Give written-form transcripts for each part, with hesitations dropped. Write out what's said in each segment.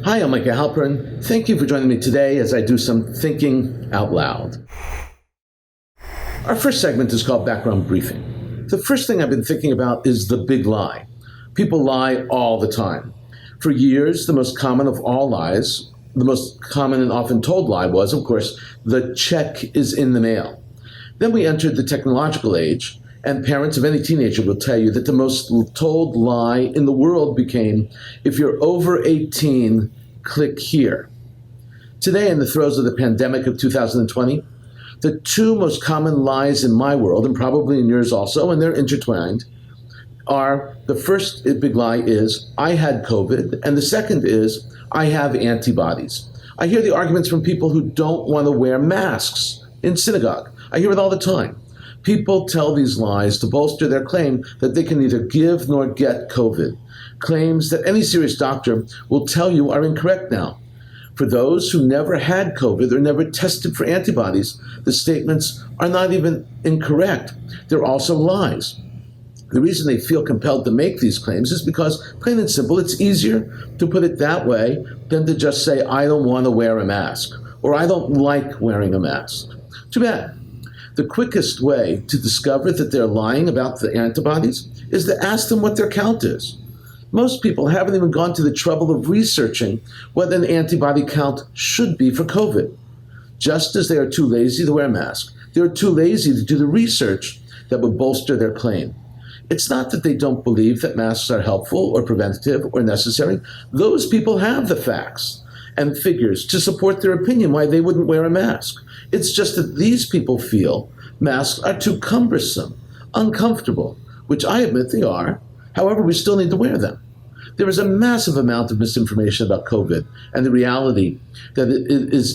Hi, I'm Micah Halpern. Thank you for joining me today as I do some thinking out loud. Our first segment is called Background Briefing. The first thing I've been thinking about is the big lie. People lie all the time. For years, the most common of all lies, the most common and often told lie was, of course, the check is in the mail. Then we entered the technological age, and parents of any teenager will tell you that the most told lie in the world became, if you're over 18, click here. Today, in the throes of the pandemic of 2020, the two most common lies in my world, and probably in yours also, and they're intertwined, are the first big lie is, I had COVID, and the second is, I have antibodies. I hear the arguments from people who don't want to wear masks in synagogue. I hear it all the time. People tell these lies to bolster their claim that they can neither give nor get COVID, claims that any serious doctor will tell you are incorrect now. For those who never had COVID or never tested for antibodies, the statements are not even incorrect. They're also lies. The reason they feel compelled to make these claims is because, plain and simple, it's easier to put it that way than to just say, I don't want to wear a mask, or I don't like wearing a mask. Too bad. The quickest way to discover that they're lying about the antibodies is to ask them what their count is. Most people haven't even gone to the trouble of researching what an antibody count should be for COVID. Just as they are too lazy to wear a mask, they are too lazy to do the research that would bolster their claim. It's not that they don't believe that masks are helpful or preventative or necessary. Those people have the facts and figures to support their opinion why they wouldn't wear a mask. It's just that these people feel masks are too cumbersome, uncomfortable, which I admit they are. However, we still need to wear them. There is a massive amount of misinformation about COVID, and the reality that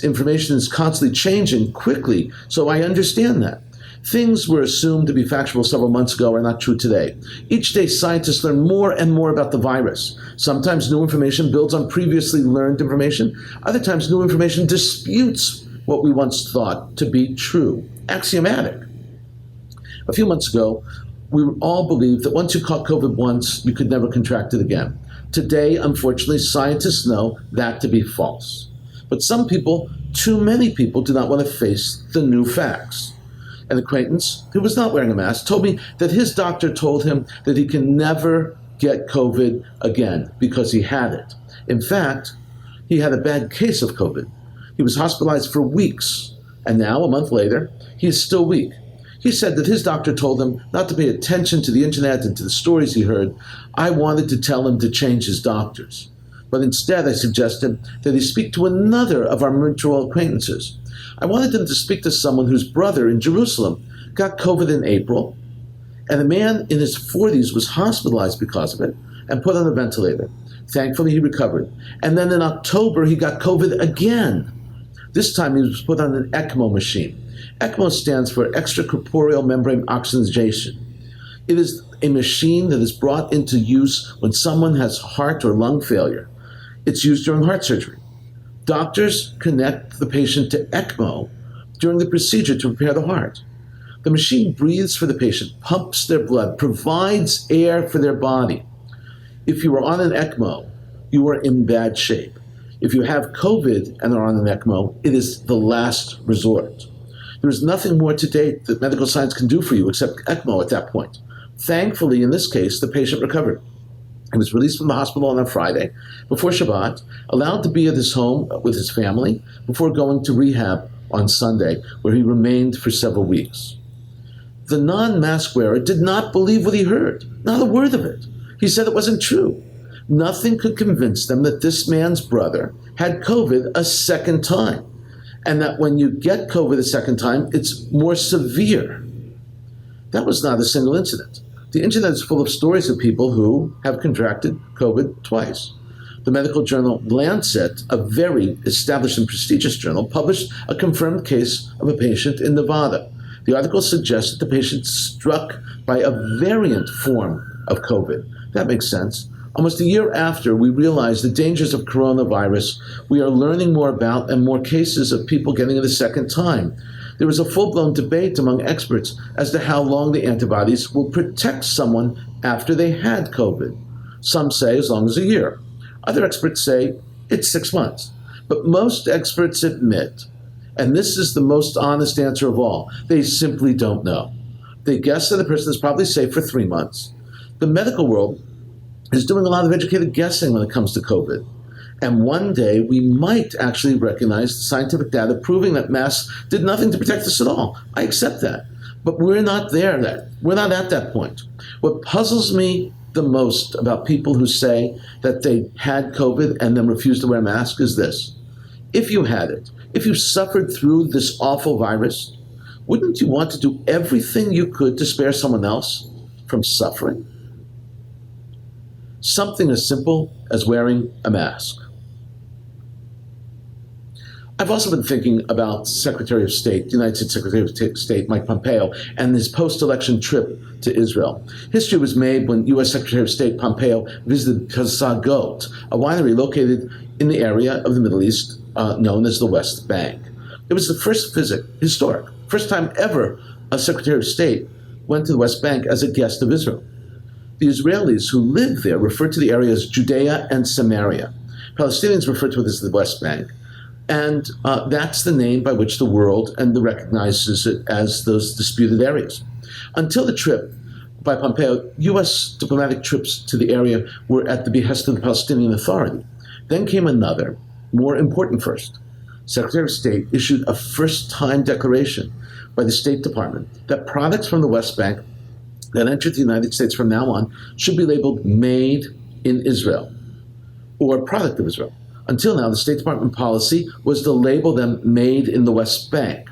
information is constantly changing quickly, so I understand that. Things were assumed to be factual several months ago are not true today. Each day, scientists learn more and more about the virus. Sometimes new information builds on previously learned information. Other times, new information disputes what we once thought to be true, axiomatic. A few months ago, we all believed that once you caught COVID once, you could never contract it again. Today, unfortunately, scientists know that to be false. But some people, too many people, do not want to face the new facts. An acquaintance who was not wearing a mask told me that his doctor told him that he can never get COVID again because he had it. In fact, he had a bad case of COVID. He was hospitalized for weeks, and now, a month later, he is still weak. He said that his doctor told him not to pay attention to the internet and to the stories he heard. I wanted to tell him to change his doctors. But instead, I suggested that he speak to another of our mutual acquaintances. I wanted him to speak to someone whose brother in Jerusalem got COVID in April, and a man in his 40s was hospitalized because of it and put on a ventilator. Thankfully, he recovered. And then in October, he got COVID again. This time, he was put on an ECMO machine. ECMO stands for extracorporeal membrane oxygenation. It is a machine that is brought into use when someone has heart or lung failure. It's used during heart surgery. Doctors connect the patient to ECMO during the procedure to prepare the heart. The machine breathes for the patient, pumps their blood, provides air for their body. If you are on an ECMO, you are in bad shape. If you have COVID and are on an ECMO, it is the last resort. There is nothing more to date that medical science can do for you except ECMO at that point. Thankfully, in this case, the patient recovered. He was released from the hospital on a Friday before Shabbat, allowed to be at his home with his family before going to rehab on Sunday, where he remained for several weeks. The non-mask wearer did not believe what he heard, not a word of it. He said it wasn't true. Nothing could convince them that this man's brother had COVID a second time, and that when you get COVID a second time, it's more severe. That was not a single incident. The internet is full of stories of people who have contracted COVID twice. The medical journal Lancet, a very established and prestigious journal, published a confirmed case of a patient in Nevada. The article suggests that the patient struck by a variant form of COVID. That makes sense. Almost a year after we realized the dangers of coronavirus, we are learning more about and more cases of people getting it a second time. There is a full-blown debate among experts as to how long the antibodies will protect someone after they had COVID. Some say as long as a year. Other experts say It's 6 months. But most experts admit, and this is the most honest answer of all, they simply don't know. They guess that a person is probably safe for 3 months. The medical world is doing a lot of educated guessing when it comes to COVID. And one day we might actually recognize the scientific data proving that masks did nothing to protect us at all. I accept that. But we're not there yet. We're not at that point. What puzzles me the most about people who say that they had COVID and then refused to wear a mask is this. If you had it, if you suffered through this awful virus, wouldn't you want to do everything you could to spare someone else from suffering? Something as simple as wearing a mask. I've also been thinking about Secretary of State, United States Secretary of State Mike Pompeo, and his post-election trip to Israel. History was made when U.S. Secretary of State Pompeo visited Kazagot, a winery located in the area of the Middle East known as the West Bank. It was the first visit, historic, first time ever a Secretary of State went to the West Bank as a guest of Israel. The Israelis who live there refer to the area as Judea and Samaria. Palestinians refer to it as the West Bank. And that's the name by which the world recognizes it as those disputed areas. Until the trip by Pompeo, U.S. diplomatic trips to the area were at the behest of the Palestinian Authority. Then came another, more important first. Secretary of State issued a first-time declaration by the State Department that products from the West Bank that enter the United States from now on should be labeled made in Israel or product of Israel. Until now, the State Department policy was to label them made in the West Bank.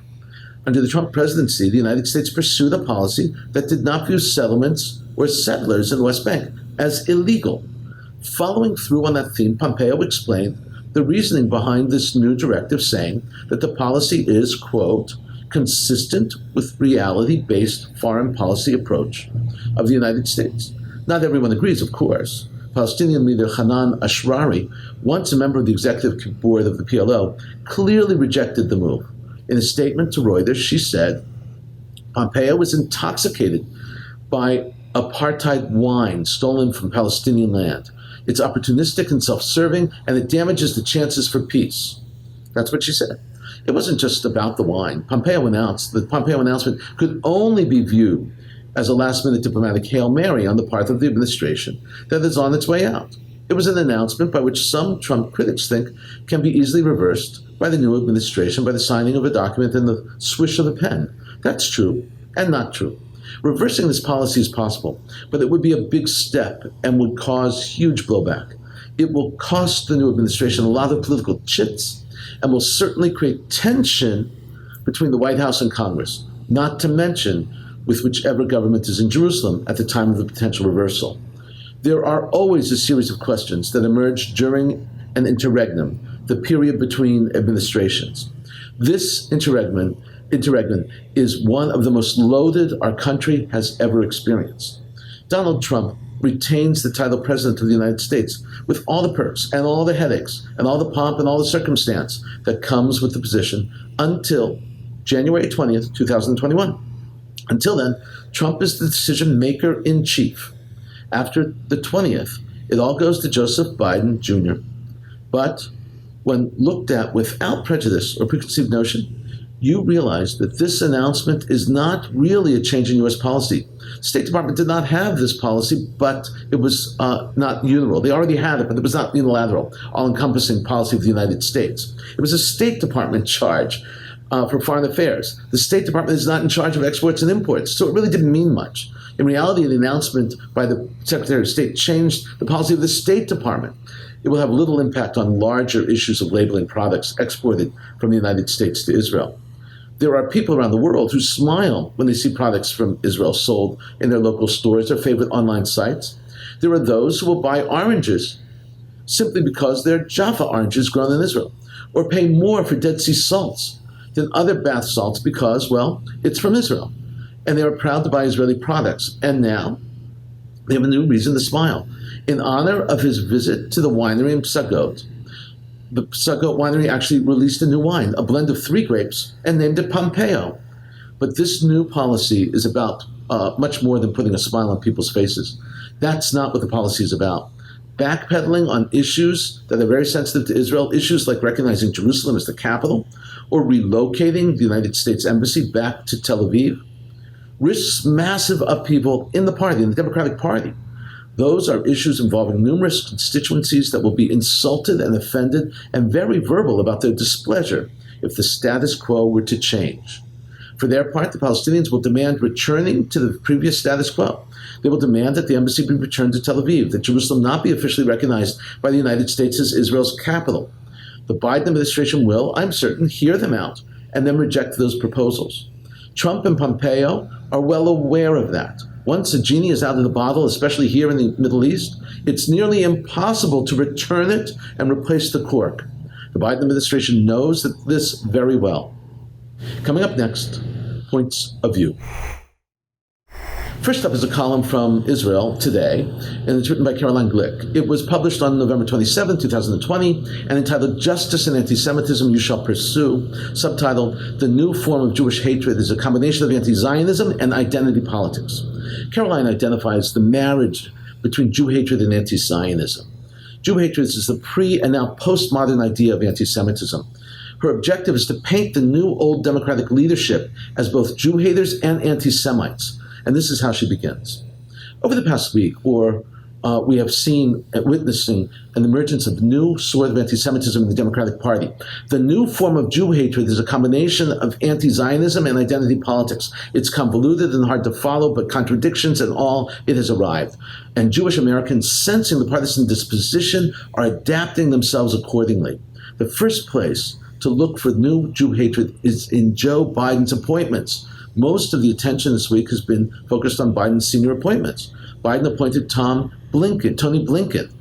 Under the Trump presidency, the United States pursued a policy that did not view settlements or settlers in the West Bank as illegal. Following through on that theme, Pompeo explained the reasoning behind this new directive, saying that the policy is, quote, consistent with reality-based foreign policy approach of the United States. Not everyone agrees, of course. Palestinian leader Hanan Ashrari, once a member of the executive board of the PLO, clearly rejected the move. In a statement to Reuters, she said, Pompeo was intoxicated by apartheid wine stolen from Palestinian land. It's opportunistic and self-serving, and it damages the chances for peace. That's what she said. It wasn't just about the wine. Pompeo announced that the Pompeo announcement could only be viewed as a last-minute diplomatic Hail Mary on the part of the administration that is on its way out. It was an announcement by which some Trump critics think can be easily reversed by the new administration by the signing of a document and the swish of a pen. That's true and not true. Reversing this policy is possible, but it would be a big step and would cause huge blowback. It will cost the new administration a lot of political chits and will certainly create tension between the White House and Congress, not to mention with whichever government is in Jerusalem at the time of the potential reversal. There are always a series of questions that emerge during an interregnum, the period between administrations. This interregnum is one of the most loaded our country has ever experienced. Donald Trump retains the title President of the United States with all the perks and all the headaches and all the pomp and all the circumstance that comes with the position until January 20th, 2021. Until then, Trump is the decision maker in chief. After the 20th, it all goes to Joseph Biden Jr. But when looked at without prejudice or preconceived notion, you realize that this announcement is not really a change in U.S. policy. The State Department did not have this policy, but it was not unilateral. They already had it, but it was not unilateral, all-encompassing policy of the United States. It was a State Department charge for foreign affairs. The State Department is not in charge of exports and imports, so it really didn't mean much. In reality, the announcement by the Secretary of State changed the policy of the State Department. It will have little impact on larger issues of labeling products exported from the United States to Israel. There are people around the world who smile when they see products from Israel sold in their local stores or favorite online sites. There are those who will buy oranges simply because they're Jaffa oranges grown in Israel, or pay more for Dead Sea salts than other bath salts because, well, it's from Israel. And they are proud to buy Israeli products. And now they have a new reason to smile. In honor of his visit to the winery in Psagot, the Psagot winery actually released a new wine, a blend of 3 grapes, and named it Pompeo. But this new policy is about much more than putting a smile on people's faces. That's not what the policy is about. backpedaling on issues that are very sensitive to Israel, issues like recognizing Jerusalem as the capital, or relocating the United States Embassy back to Tel Aviv, risks massive upheaval in the party, in the Democratic Party. Those are issues involving numerous constituencies that will be insulted and offended and very verbal about their displeasure if the status quo were to change. For their part, the Palestinians will demand returning to the previous status quo. They will demand that the embassy be returned to Tel Aviv, that Jerusalem not be officially recognized by the United States as Israel's capital. The Biden administration will, I'm certain, hear them out and then reject those proposals. Trump and Pompeo are well aware of that. Once a genie is out of the bottle, especially here in the Middle East, it's nearly impossible to return it and replace the cork. The Biden administration knows this very well. Coming up next, points of view. First up is a column from Israel Today, and it's written by Caroline Glick. It was published on November 27, 2020, and entitled Justice and Anti-Semitism You Shall Pursue, subtitled The New Form of Jewish Hatred is a Combination of Anti-Zionism and Identity Politics. Caroline identifies the marriage between Jew hatred and anti-Zionism. Jew hatred is the pre- and now postmodern idea of anti-Semitism. Her objective is to paint the new old democratic leadership as both Jew haters and anti-Semites. And this is how she begins. Over the past week, we have seen witnessing an emergence of new sort of anti-Semitism in the Democratic Party. The new form of Jew hatred is a combination of anti-Zionism and identity politics. It's convoluted and hard to follow, but contradictions and all, it has arrived. And Jewish Americans, sensing the partisan disposition, are adapting themselves accordingly. The first place to look for new Jew hatred is in Joe Biden's appointments. Most of the attention this week has been focused on Biden's senior appointments. Biden appointed Tony Blinken,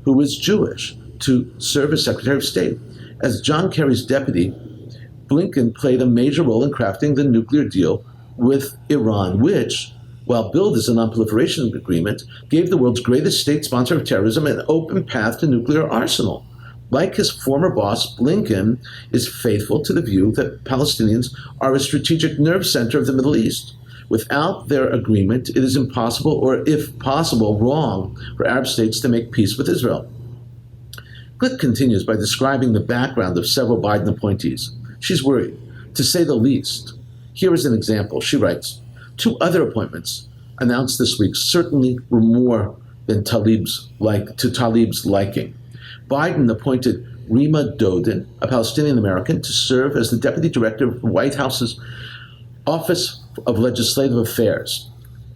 who is Jewish, to serve as Secretary of State. As John Kerry's deputy, Blinken played a major role in crafting the nuclear deal with Iran, which, while billed as a non-proliferation agreement, gave the world's greatest state sponsor of terrorism an open path to nuclear arsenal. Like his former boss, Blinken is faithful to the view that Palestinians are a strategic nerve center of the Middle East. Without their agreement, it is impossible, or if possible, wrong, for Arab states to make peace with Israel. Glick continues by describing the background of several Biden appointees. She's worried, to say the least. Here is an example. She writes, 2 other appointments announced this week certainly were more than Talib's liking. Biden appointed Rima Dodin, a Palestinian-American, to serve as the deputy director of the White House's Office of Legislative Affairs.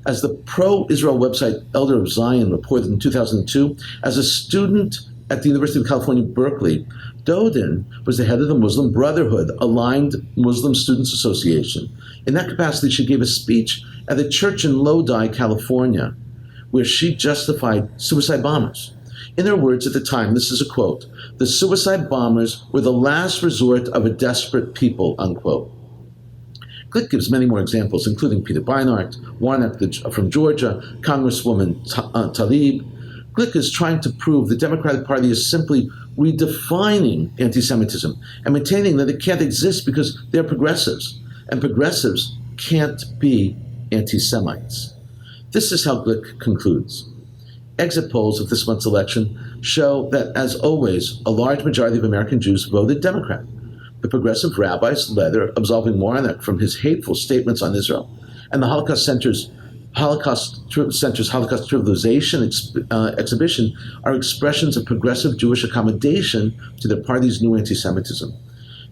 As the pro-Israel website Elder of Zion reported in 2002, as a student at the University of California, Berkeley, Dodin was the head of the Muslim Brotherhood, Aligned Muslim Students Association. In that capacity, she gave a speech at a church in Lodi, California, where she justified suicide bombers. In her words at the time, this is a quote, "The suicide bombers were the last resort of a desperate people," unquote. Glick gives many more examples, including Peter Beinart, Warnock from Georgia, Congresswoman Tlaib. Glick is trying to prove the Democratic Party is simply redefining anti-Semitism and maintaining that it can't exist because they're progressives, and progressives can't be anti-Semites. This is how Glick concludes. Exit polls of this month's election show that, as always, a large majority of American Jews voted Democrat. The progressive rabbi's letter absolving Warnock from his hateful statements on Israel, and the Holocaust Center's Holocaust Trivialization exhibition are expressions of progressive Jewish accommodation to their party's new anti-Semitism.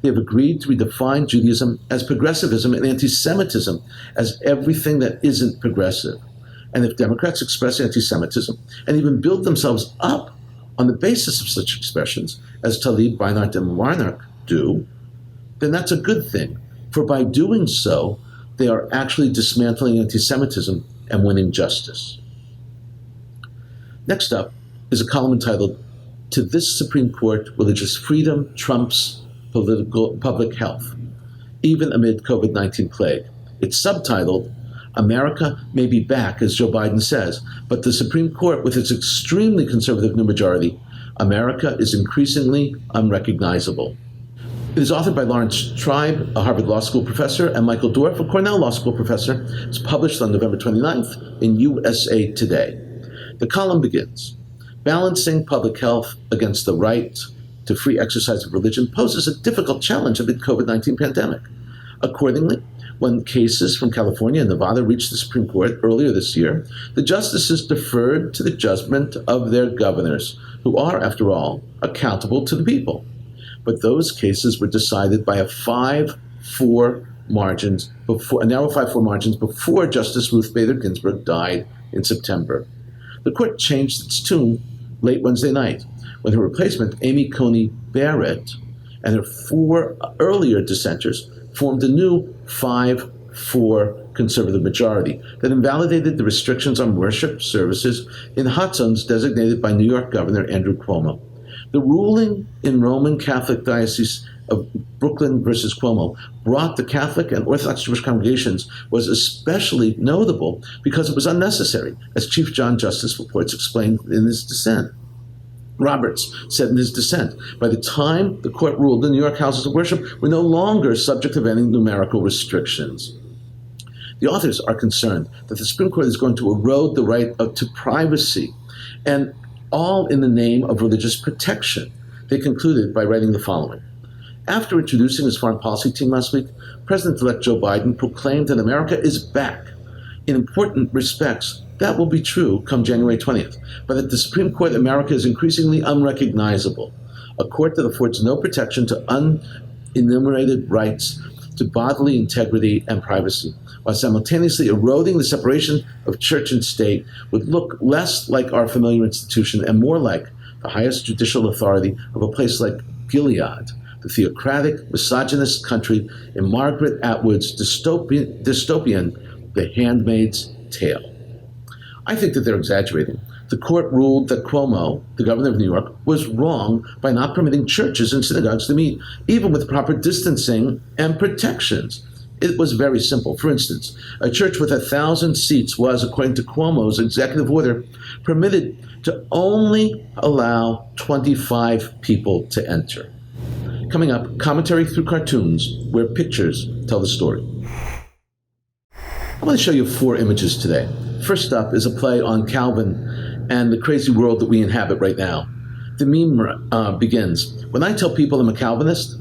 They have agreed to redefine Judaism as progressivism and anti-Semitism as everything that isn't progressive. And if Democrats express anti-Semitism and even build themselves up on the basis of such expressions, as Tlaib, Beinart, and Warnock do, then that's a good thing. For by doing so, they are actually dismantling anti-Semitism and winning justice. Next up is a column entitled, "To This Supreme Court, Religious Freedom Trumps Public Health, Even Amid COVID-19 Plague." It's subtitled, "America may be back, as Joe Biden says, but the Supreme Court, with its extremely conservative new majority, America is increasingly unrecognizable." It is authored by Lawrence Tribe, a Harvard Law School professor, and Michael Dorff, a Cornell Law School professor. It's published on November 29th in USA Today. The column begins, Balancing public health against the right to free exercise of religion poses a difficult challenge amid COVID-19 pandemic. Accordingly, when cases from California and Nevada reached the Supreme Court earlier this year, the justices deferred to the judgment of their governors, who are, after all, accountable to the people. But those cases were decided by a narrow 5-4 margins before Justice Ruth Bader Ginsburg died in September. The court changed its tune late Wednesday night when her replacement, Amy Coney Barrett, and her 4 earlier dissenters formed a new 5-4 conservative majority that invalidated the restrictions on worship services in hot zones designated by New York Governor Andrew Cuomo. The ruling in Roman Catholic Diocese of Brooklyn versus Cuomo brought the Catholic and Orthodox Jewish congregations was especially notable because it was unnecessary, as Chief John Justice reports explained in his dissent. Roberts said in his dissent, by the time the court ruled, the New York houses of worship were no longer subject to any numerical restrictions. The authors are concerned that the Supreme Court is going to erode the right to privacy, and all in the name of religious protection. They concluded by writing the following. After introducing his foreign policy team last week, President-elect Joe Biden proclaimed that America is back. In important respects, that will be true come January 20th, but at the Supreme Court, America is increasingly unrecognizable, a court that affords no protection to unenumerated rights to bodily integrity and privacy, while simultaneously eroding the separation of church and state, would look less like our familiar institution and more like the highest judicial authority of a place like Gilead, the theocratic, misogynist country in Margaret Atwood's dystopian The Handmaid's Tale. I think that they're exaggerating. The court ruled that Cuomo, the governor of New York, was wrong by not permitting churches and synagogues to meet, even with proper distancing and protections. It was very simple. For instance, a church with 1,000 seats was, according to Cuomo's executive order, permitted to only allow 25 people to enter. Coming up, commentary through cartoons, where pictures tell the story. I want to show you 4 images today. First up is a play on Calvin and the crazy world that we inhabit right now. The meme begins, when I tell people I'm a Calvinist,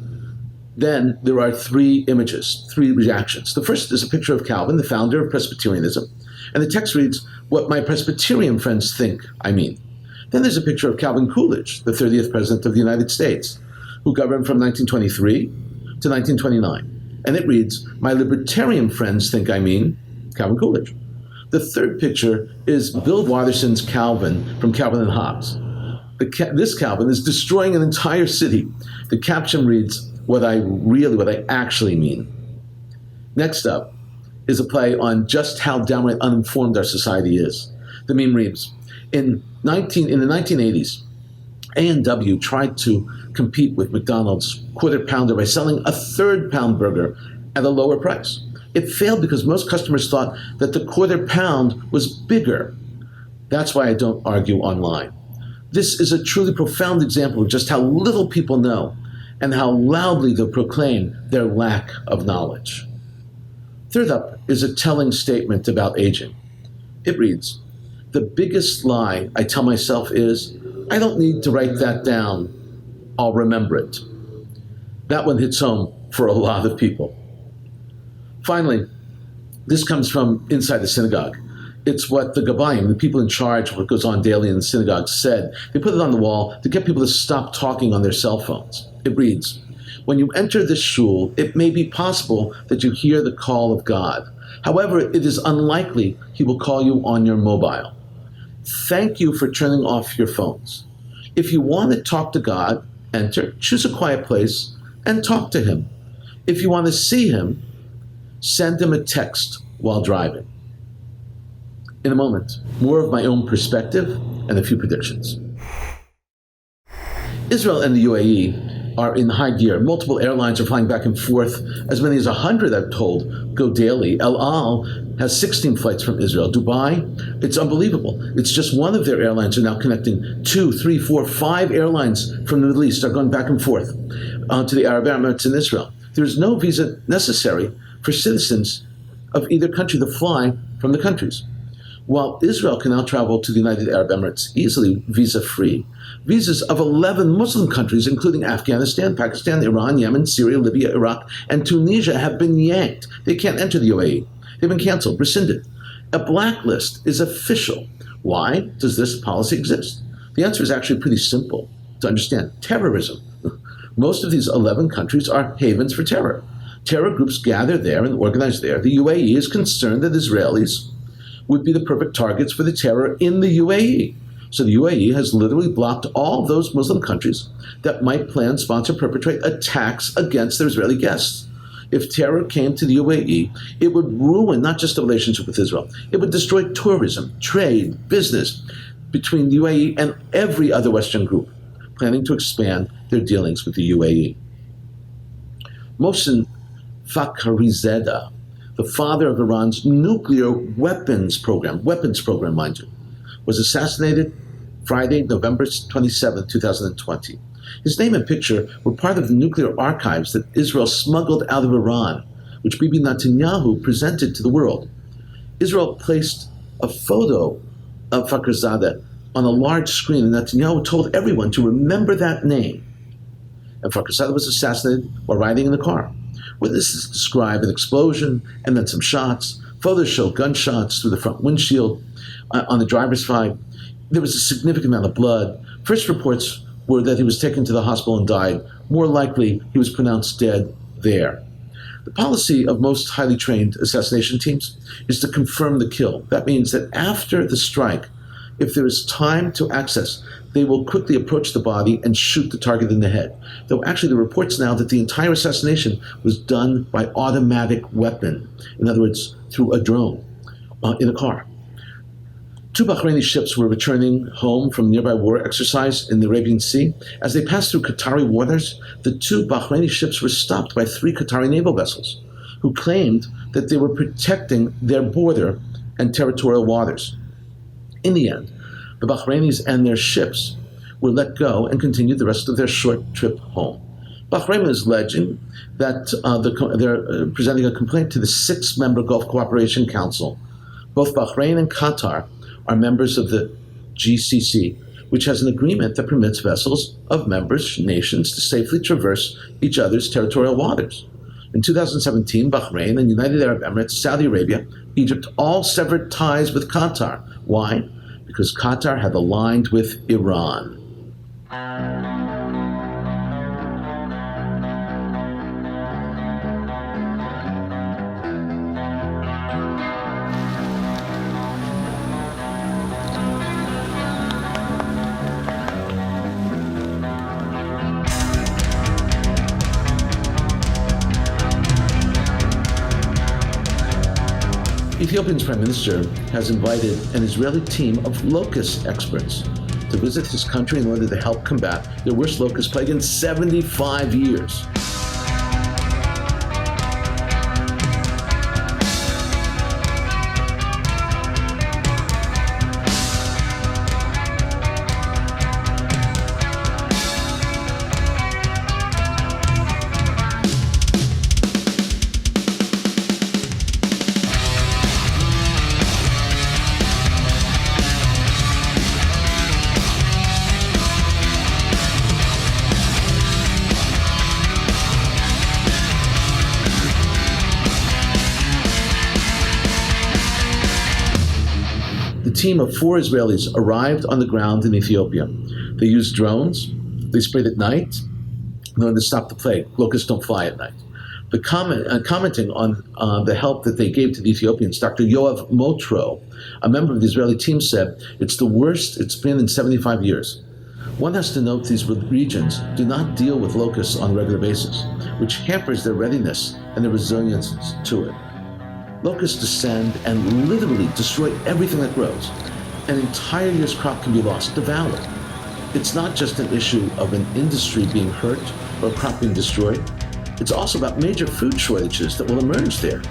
then there are 3 images, 3 reactions. The first is a picture of Calvin, the founder of Presbyterianism, and the text reads, what my Presbyterian friends think I mean. Then there's a picture of Calvin Coolidge, the 30th President of the United States, who governed from 1923 to 1929. And it reads, my libertarian friends think I mean Calvin Coolidge. The third picture is Bill Watherson's Calvin from Calvin and Hobbes. This Calvin is destroying an entire city. The caption reads, what I actually mean. Next up is a play on just how downright uninformed our society is. The meme reads, in the 1980s, A&W tried to compete with McDonald's Quarter Pounder by selling a third pound burger at a lower price. It failed because most customers thought that the Quarter Pound was bigger. That's why I don't argue online. This is a truly profound example of just how little people know and how loudly they proclaim their lack of knowledge. Third up is a telling statement about aging. It reads, the biggest lie I tell myself is, I don't need to write that down, I'll remember it. That one hits home for a lot of people. Finally, this comes from inside the synagogue. It's what the Gabbayim, the people in charge of what goes on daily in the synagogue, said. They put it on the wall to get people to stop talking on their cell phones. It reads, when you enter this shul, it may be possible that you hear the call of God. However, it is unlikely he will call you on your mobile. Thank you for turning off your phones. If you want to talk to God, enter, choose a quiet place, and talk to him. If you want to see him, send him a text while driving. In a moment, more of my own perspective and a few predictions. Israel and the UAE are in high gear. Multiple airlines are flying back and forth. As many as 100, I'm told, go daily. El Al has 16 flights from Israel. Dubai, it's unbelievable. It's just one of their airlines are now connecting 2, 3, 4, 5 airlines from the Middle East are going back and forth to the Arab Emirates and Israel. There is no visa necessary for citizens of either country to fly from the countries. While Israel can now travel to the United Arab Emirates easily, visa-free, visas of 11 Muslim countries, including Afghanistan, Pakistan, Iran, Yemen, Syria, Libya, Iraq, and Tunisia, have been yanked. They can't enter the UAE. They've been canceled, rescinded. A blacklist is official. Why does this policy exist? The answer is actually pretty simple to understand. Terrorism. Most of these 11 countries are havens for terror. Terror groups gather there and organize there. The UAE is concerned that Israelis would be the perfect targets for the terror in the UAE. So the UAE has literally blocked all those Muslim countries that might plan, sponsor, perpetrate attacks against their Israeli guests. If terror came to the UAE, it would ruin not just the relationship with Israel, it would destroy tourism, trade, business between the UAE and every other Western group planning to expand their dealings with the UAE. Mohsen Fakhrizadeh, the father of Iran's nuclear weapons program, mind you, was assassinated Friday, November 27, 2020. His name and picture were part of the nuclear archives that Israel smuggled out of Iran, which Bibi Netanyahu presented to the world. Israel placed a photo of Fakhrizadeh on a large screen, and Netanyahu told everyone to remember that name. And Fakhrizadeh was assassinated while riding in the car. Witnesses describe an explosion and then some shots. Photos show gunshots through the front windshield. On the driver's side, there was a significant amount of blood. First reports were that he was taken to the hospital and died. More likely, he was pronounced dead there. The policy of most highly trained assassination teams is to confirm the kill. That means that after the strike, if there is time to access, they will quickly approach the body and shoot the target in the head. Though actually the reports now that the entire assassination was done by automatic weapon. In other words, through a drone in a car. 2 Bahraini ships were returning home from a nearby war exercise in the Arabian Sea. As they passed through Qatari waters, the 2 Bahraini ships were stopped by 3 Qatari naval vessels who claimed that they were protecting their border and territorial waters. In the end, the Bahrainis and their ships were let go and continued the rest of their short trip home. Bahrain is alleging that they're presenting a complaint to the 6-member Gulf Cooperation Council. Both Bahrain and Qatar are members of the GCC, which has an agreement that permits vessels of members nations to safely traverse each other's territorial waters. In 2017, Bahrain and United Arab Emirates, Saudi Arabia, Egypt all severed ties with Qatar. Why? Because Qatar had aligned with Iran. Ethiopia's prime minister has invited an Israeli team of locust experts to visit his country in order to help combat the worst locust plague in 75 years. The team of 4 Israelis arrived on the ground in Ethiopia. They used drones. They sprayed at night in order to stop the plague. Locusts don't fly at night. But commenting on the help that they gave to the Ethiopians, Dr. Yoav Motro, a member of the Israeli team, said, "It's the worst it's been in 75 years. One has to note these regions do not deal with locusts on a regular basis, which hampers their readiness and their resilience to it. Locusts descend and literally destroy everything that grows. An entire year's crop can be lost, devoured. It's not just an issue of an industry being hurt or a crop being destroyed. It's also about major food shortages that will emerge there.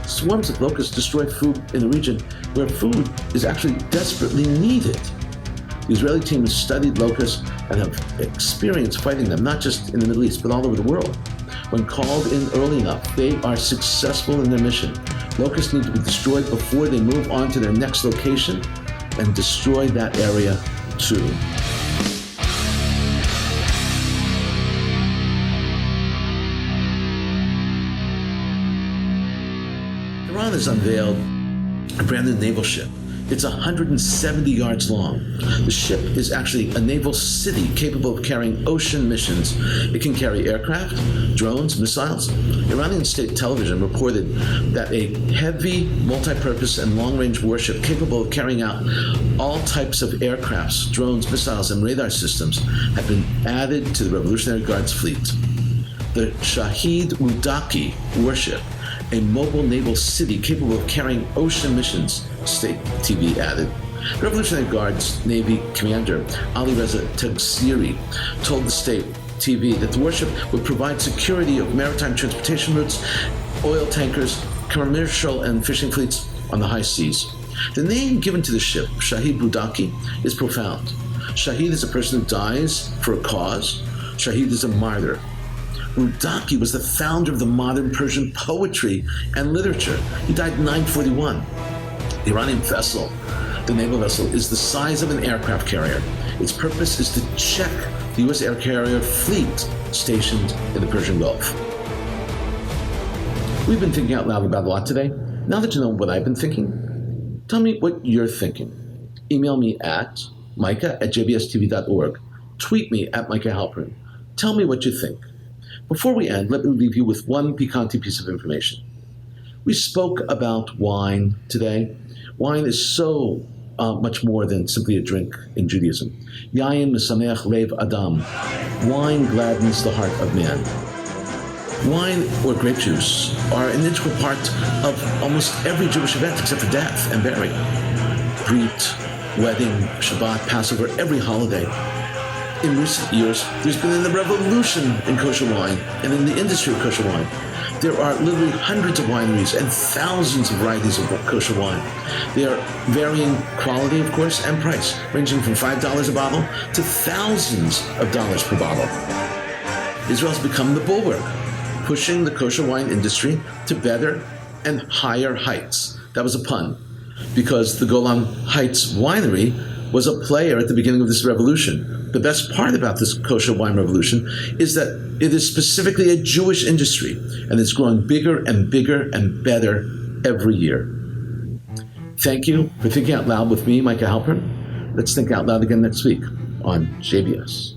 Swarms of locusts destroy food in a region where food is actually desperately needed." The Israeli team has studied locusts and have experience fighting them, not just in the Middle East, but all over the world. When called in early enough, they are successful in their mission. Locusts need to be destroyed before they move on to their next location and destroy that area too. Iran has unveiled a brand new naval ship. It's 170 yards long. The ship is actually a naval city capable of carrying ocean missions. It can carry aircraft, drones, missiles. Iranian state television reported that a heavy, multi-purpose, and long-range warship capable of carrying out all types of aircrafts, drones, missiles, and radar systems had been added to the Revolutionary Guard's fleet. The Shahid Mudaki warship, a mobile naval city capable of carrying ocean missions, state TV added. Revolutionary Guard's Navy Commander Ali Reza Tagsiri told the state TV that the warship would provide security of maritime transportation routes, oil tankers, commercial and fishing fleets on the high seas. The name given to the ship, Shahid Mudaki, is profound. Shahid is a person who dies for a cause. Shahid is a martyr. Mudaki was the founder of the modern Persian poetry and literature. He died in 941. The Iranian vessel, the naval vessel, is the size of an aircraft carrier. Its purpose is to check the U.S. air carrier fleet stationed in the Persian Gulf. We've been thinking out loud about a lot today. Now that you know what I've been thinking, tell me what you're thinking. Email me at micah@jbstv.org. Tweet me at Micah Halpern. Tell me what you think. Before we end, let me leave you with one piquante piece of information. We spoke about wine today. Wine is so much more than simply a drink in Judaism. Yayin mesameach lev adam. Wine gladdens the heart of man. Wine or grape juice are an integral part of almost every Jewish event except for death and burial. Brit, wedding, Shabbat, Passover, every holiday. In recent years, there's been a revolution in kosher wine and in the industry of kosher wine. There are literally hundreds of wineries and thousands of varieties of kosher wine. They are varying quality, of course, and price, ranging from $5 a bottle to thousands of dollars per bottle. Israel has become the bulwark, pushing the kosher wine industry to better and higher heights. That was a pun, because the Golan Heights winery was a player at the beginning of this revolution. The best part about this kosher wine revolution is that it is specifically a Jewish industry, and it's growing bigger and bigger and better every year. Thank you for thinking out loud with me, Micah Halpern. Let's think out loud again next week on JBS.